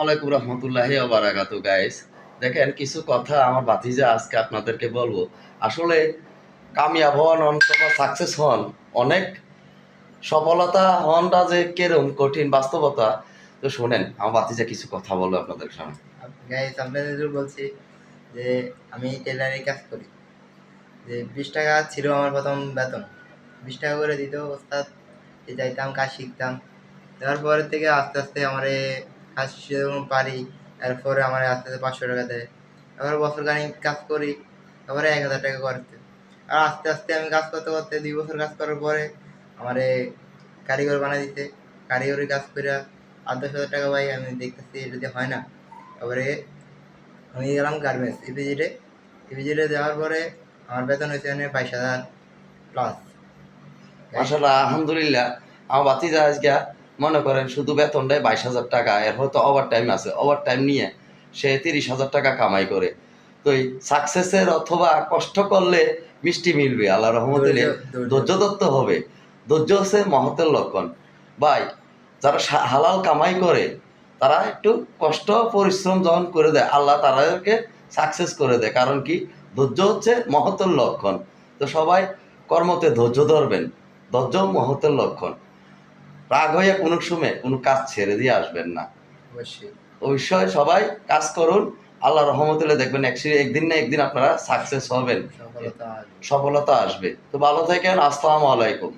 ওয়ালাইকুম রহমতুল্লাহি ওয়া বারাকাতু গাইস। দেখেন কিছু কথা আমার ভাতিজা আজকে আপনাদেরকে বলবো। আসলে কামিয়াব হন অথবা সাকসেস হন, অনেক সফলতা হনটা যে কেরম কঠিন বাস্তবতা। তো শোনেন, আমার ভাতিজা কিছু কথা বলবো আপনাদের সামনে। গাইস আপনাদের বলছি যে আমি টেলারিং কাজ করি। যে 20 টাকা ছিল আমার প্রথম বেতন, 20 টাকা করে দিত ওস্তাদ। যাইতাম কাজ শিখতাম, তারপরে থেকে আস্তে আস্তে আমার কাজ যখন পারি, এরপরে আমার আস্তে আস্তে 500 টাকা দেয়। তারপরে বছর খানিক কাজ করি, তারপরে 1000 টাকা করতে। আর আস্তে আস্তে আমি কাজ করতে করতে 2 বছর কাজ করার পরে আমার কারিগর বানাই দিতে। কারিগরি কাজ করে 8-10 হাজার টাকা পাই। আমি দেখতেছি এটা দিয়ে হয় না। তারপরে আমি গেলাম গার্মেন্টস ইপিজিটে যাওয়ার পরে আমার বেতন হয়েছে 22,000 প্লাস। মাশাআল্লাহ, আলহামদুলিল্লাহ। আমার ভাতিজা আজকে মনে করেন শুধু বেতনটাই 22,000 টাকা, এর হয়তো ওভার টাইম আছে, ওভার টাইম নিয়ে সে 30,000 টাকা কামাই করে। তো এই সাকসেসের অথবা কষ্ট করলে মিষ্টি মিলবে আল্লাহ রহমতে, ধৈর্য ধরতে হবে। ধৈর্য হচ্ছে মহতের লক্ষণ। ভাই, যারা হালাল কামাই করে তারা একটু কষ্ট পরিশ্রম যখন করে দেয়, আল্লাহ তাদেরকে সাকসেস করে দেয়। কারণ কি, ধৈর্য হচ্ছে মহতের লক্ষণ। তো সবাই কর্মতে ধৈর্য ধরবেন, ধৈর্য মহতের লক্ষণ। রাগ হয়ে কোনো সময় কোনো কাজ ছেড়ে দিয়ে আসবেন না। অবশ্যই অবশ্যই সবাই কাজ করুন, আল্লাহ রহমতুল্লাহ দেখবেন একদিন না একদিন আপনারা সাকসেস হবেন, সফলতা আসবে। সফলতা আসবে। তো ভালো থাকেন, আসসালামু আলাইকুম।